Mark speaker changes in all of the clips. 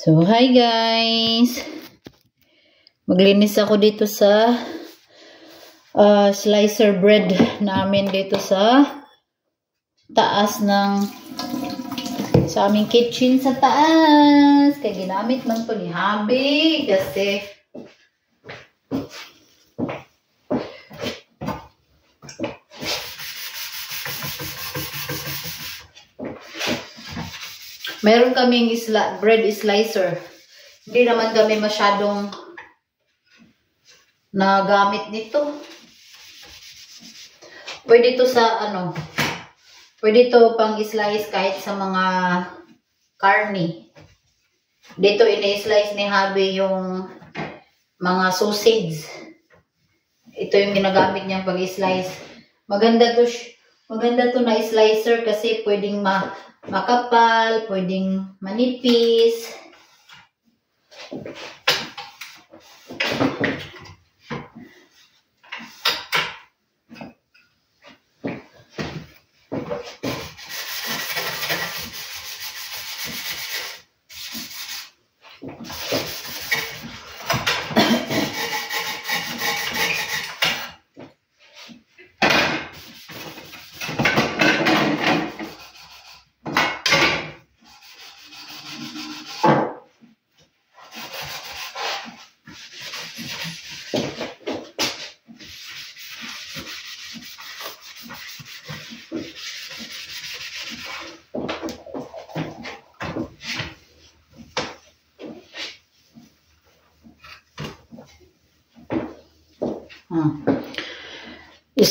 Speaker 1: So, hi guys! Maglinis ako dito sa slicer bread namin dito sa taas sa aming kitchen sa taas. Kaya ginamit man to ni Habi kasi meron kaming bread slicer. Hindi naman kami masyadong nagamit nito. Pwede to sa pwede to pang slice kahit sa mga karne. Dito ini-slice ni Habi yung mga sausage. Ito yung ginagamit niyang pag-slice. Maganda to na slicer kasi pwedeng makapal, pwedeng manipis.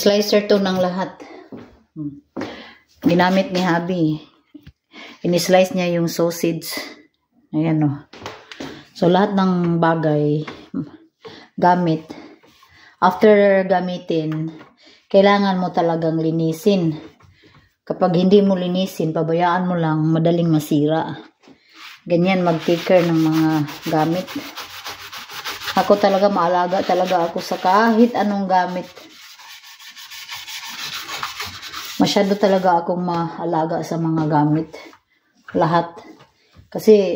Speaker 1: Slicer to ng lahat. Ginamit ni Habi. Ini-slice niya yung sausage. Ayan o. So, lahat ng bagay gamit. After gamitin, kailangan mo talagang linisin. Kapag hindi mo linisin, pabayaan mo lang, madaling masira. Ganyan mag-take care ng mga gamit. Ako talaga maalaga talaga ako sa kahit anong gamit. Masyado talaga akong maalaga sa mga gamit. Lahat. Kasi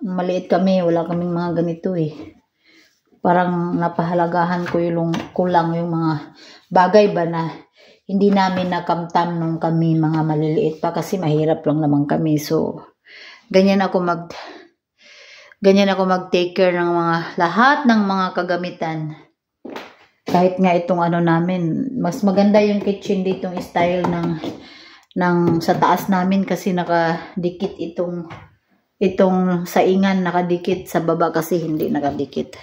Speaker 1: maliit kami, wala kaming mga ganito eh. Parang napahalagahan ko lang yung mga bagay ba na hindi namin nakamtam nung kami mga maliliit pa kasi mahirap lang naman kami. So, ganyan ako mag-take care ng lahat ng mga kagamitan. Kahit nga itong namin, mas maganda yung kitchen dito, yung style ng sa taas namin kasi nakadikit itong saingan, nakadikit sa baba kasi hindi nakadikit.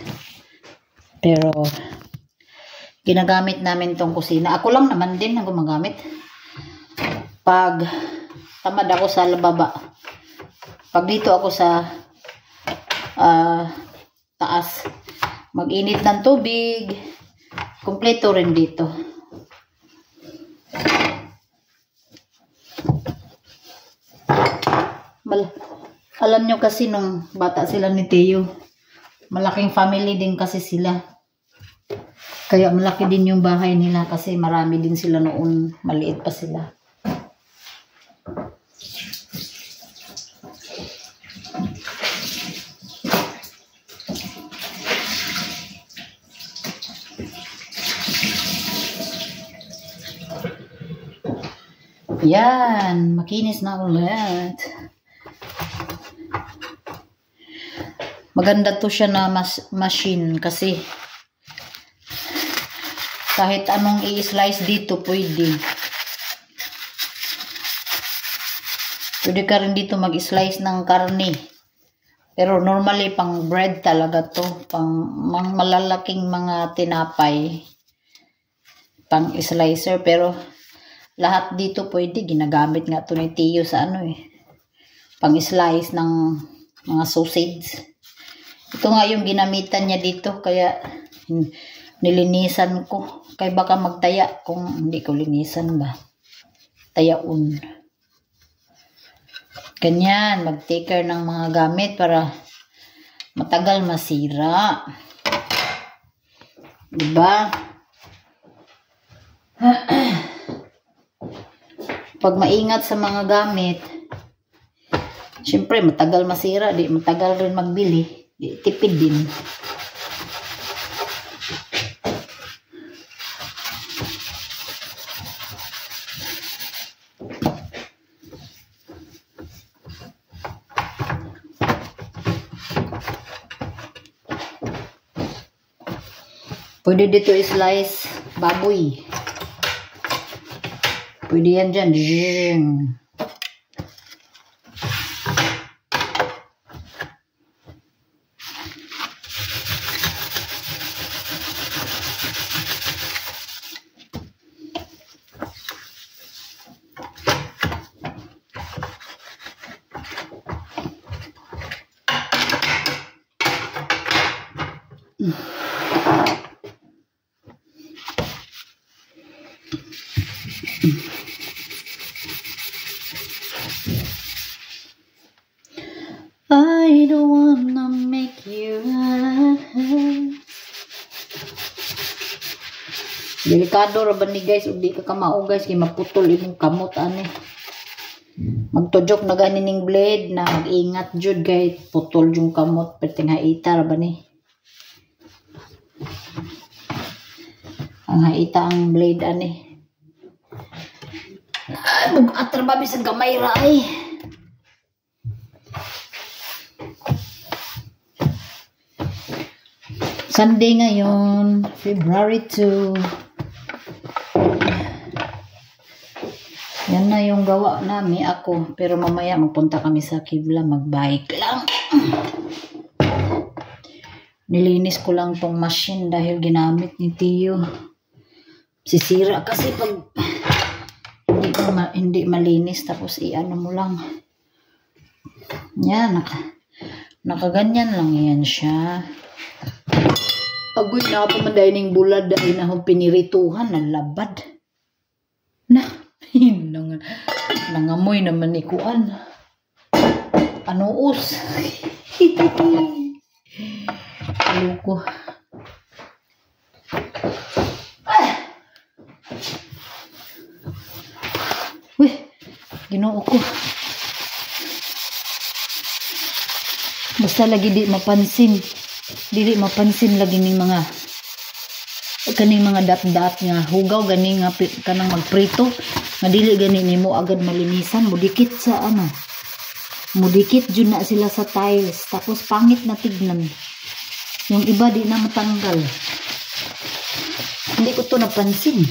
Speaker 1: Pero ginagamit namin tong kusina. Ako lang naman din ang gumagamit. Pag tamad ako sa baba, pag dito ako sa taas, mag-init ng tubig, kompleto rin dito. Alam nyo kasi nung bata sila ni Teo, malaking family din kasi sila. Kaya malaki din yung bahay nila kasi marami din sila noon, maliit pa sila. Yan, makinis na ulit. Maganda to siya na machine kasi kahit anong i-slice dito pwede. Pwede ka rin dito mag-slice ng karne. Pero normally pang bread talaga to, pang malalaking mga tinapay, pang slicer. Pero lahat dito pwede, ginagamit nga to ni Teo sa pang slice ng mga sausage. Ito nga yung ginamitan niya dito, kaya nilinisan ko. Kaya baka magtaya kung hindi ko linisan ba. Tayaon. Ganyan, mag-take care ng mga gamit para matagal masira. Diba? Pag maingat sa mga gamit, Siyempre, matagal masira, di matagal rin magbili. Di, tipid din. Pwede dito i-slice baboy. Pwede yan dyan. I don't wanna make you delikado ra ba ni guys, ug di ka kamao guys kay maputol imong kamot ani. Magtujok na gani ning blade na mag-ingat jud guys, putol yung kamot perting haita ra ba ni. Ang haita ang blade ani. Ay, bugat ra ba bisag gamay ra ay. Sunday ngayon, February 2. Yan na yung gawa namin ako. Pero mamaya magpunta kami sa Kibla, magbike lang. Nilinis ko lang tong machine dahil ginamit ni Tio. Sisira kasi pag hindi malinis tapos i-ano mo lang. Yan, nakaganyan lang yan siya. Agoy na ako mandayining bulad dahil na akong pinirituhan ng labad. Na, nangamoy naman ni Kuan. Anuos. Aluko. Weh, ginoo ko. Basta lagi di mapansin. Dili mapansin lagi ning mga kaning mga dat-dat nga hugaw gani nga kanang magprito nga dili gani nimo agad malinisan, mudikit sa ano, mudikit jud na sila sa tiles tapos pangit na tignan. Yung iba di na matanggal. Hindi ko to napansin.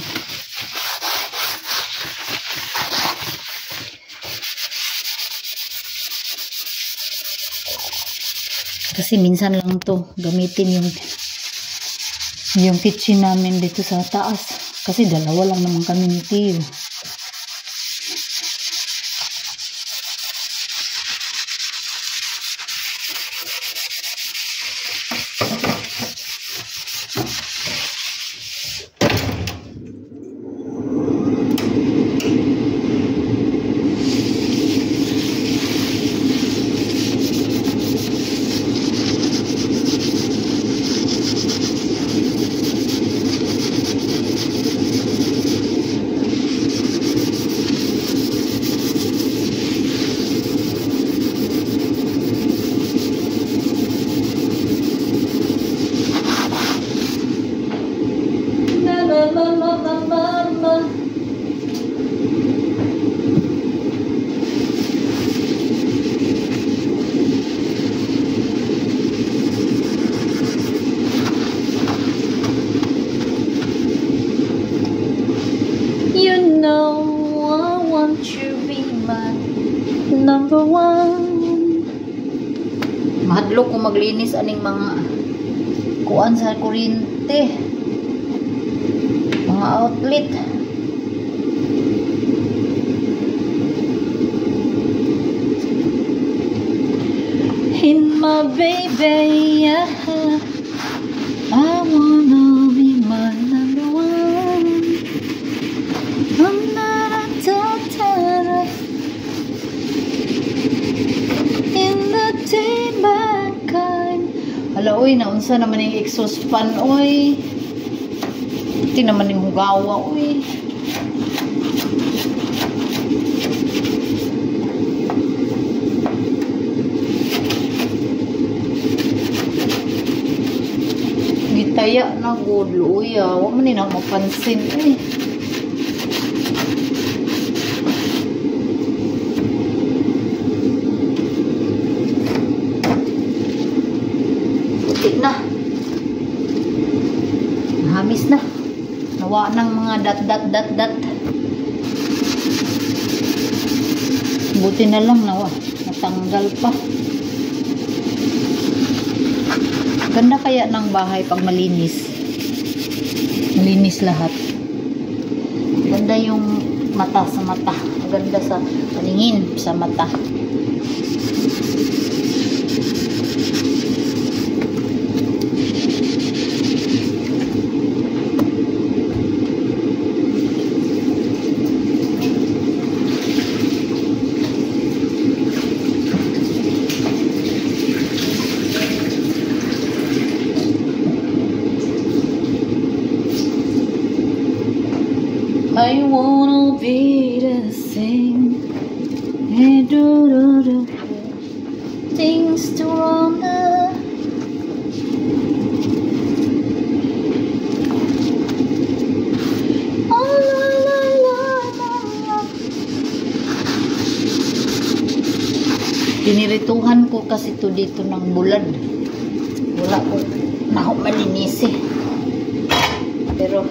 Speaker 1: Kasi minsan lang to gamitin yung kitchen namin dito sa taas. Kasi dalawa lang naman kami ni Tio. Number one. Mahadlok ko maglinis aning mga kuan sa kuryente, mga outlet. In my baby, yeah. I wanna be my number one. I'm not a daughter in the day mankind. Hala, uy, naunsa naman yung exhaust fan, uy. Iti naman yung hugawa, uy. Kaya na good, luya. Huwag mo nila mapansin eh. Puti na. Nahamis na. Nawa ng mga dot. Buti na lang nawa. Natanggal pa. Ganda kaya ng bahay pag malinis. Malinis lahat. Ganda yung mata sa mata. Ganda sa paningin sa mata. I wanna be the same. Hey, do. Things to wonder. Oh, la. Pinirituhan ko kasi to dito ng bulad. Wala ko na ako malinis eh. Pero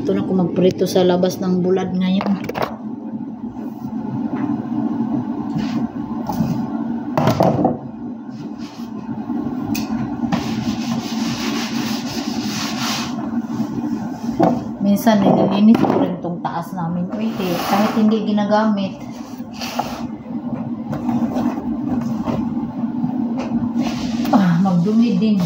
Speaker 1: ito na ako magprito sa labas ng bulad ngayon. Minsan nililinis ko rin itong taas namin. Uy, kahit hindi ginagamit. Magdumi din.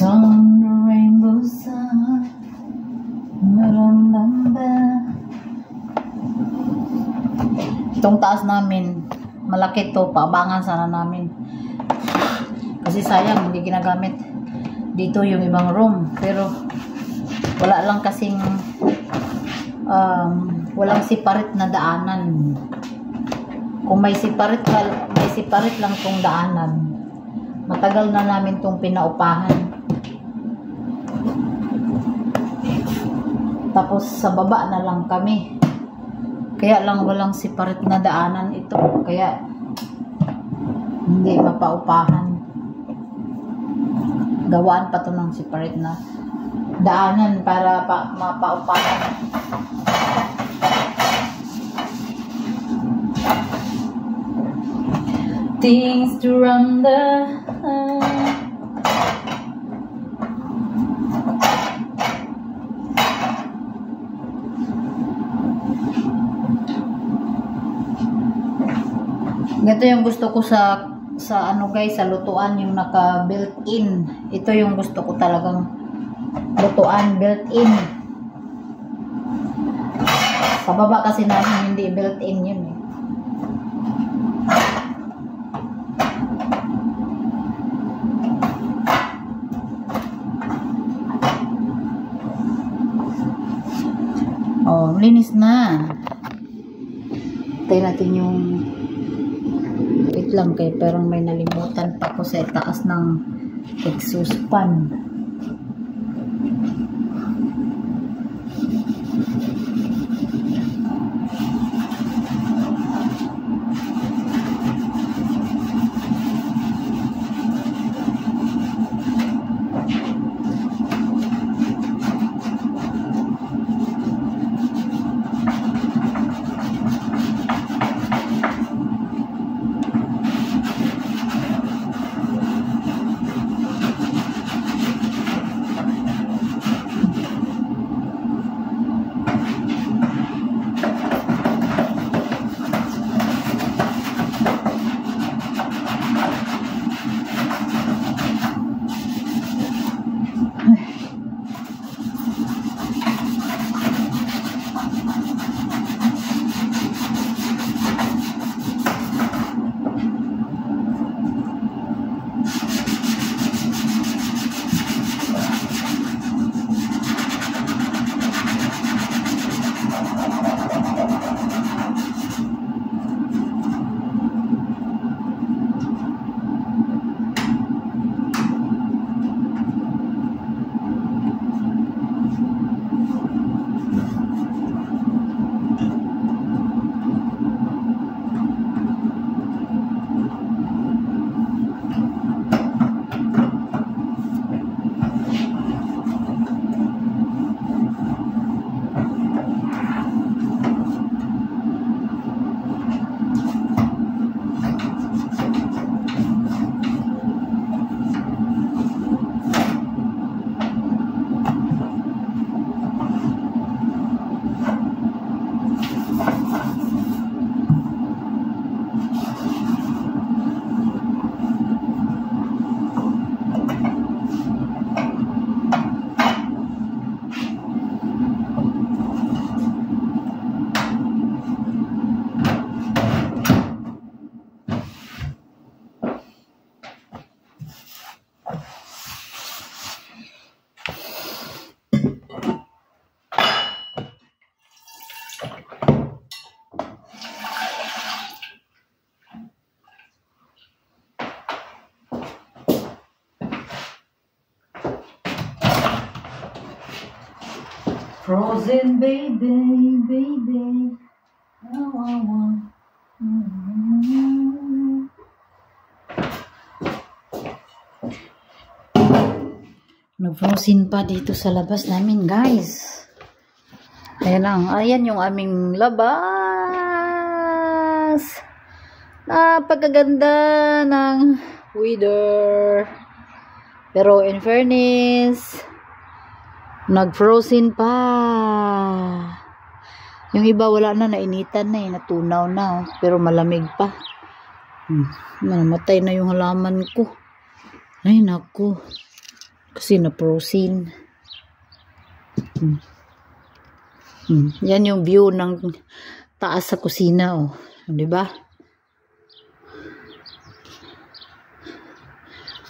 Speaker 1: Sun, rainbow sun, marambamba. Itong taas namin, malaki to, paabangan sana namin. Kasi sayang, hindi ginagamit. Dito yung ibang room, pero wala lang kasing walang separate na daanan. Kung may separate lang tong daanan, matagal na namin tong pinaupahan. Tapos sa baba na lang kami. Kaya lang walang separate na daanan ito. Kaya hindi mapaupahan. Gawaan pa to ng separate na daanan para mapaupahan. Things to run the Ito yung gusto ko sa ano guys, sa lutuan, yung naka built-in. Ito yung gusto ko talagang lutuan, built-in. Sa baba kasi namin hindi built-in yun eh. Oh, linis na. Tayo natin yung wait lang kay parang may nalimutan pa ko sa taas ng exhaust fan. Frozen baby, baby. Nag-frozen pa dito sa labas namin, guys. Ayan lang. Ayan yung aming labas. Napakaganda ng weather. Pero in fairness, nag-frozen pa. Yung iba wala na, nainitan na natunaw na. Pero malamig pa. Namatay na yung halaman ko. Ay, naku. Kasi na-frozen. Yan yung view ng taas sa kusina, oh. Diba?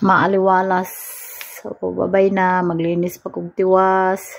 Speaker 1: Maaliwalas. So, babay na. Maglinis pa kong tiwas.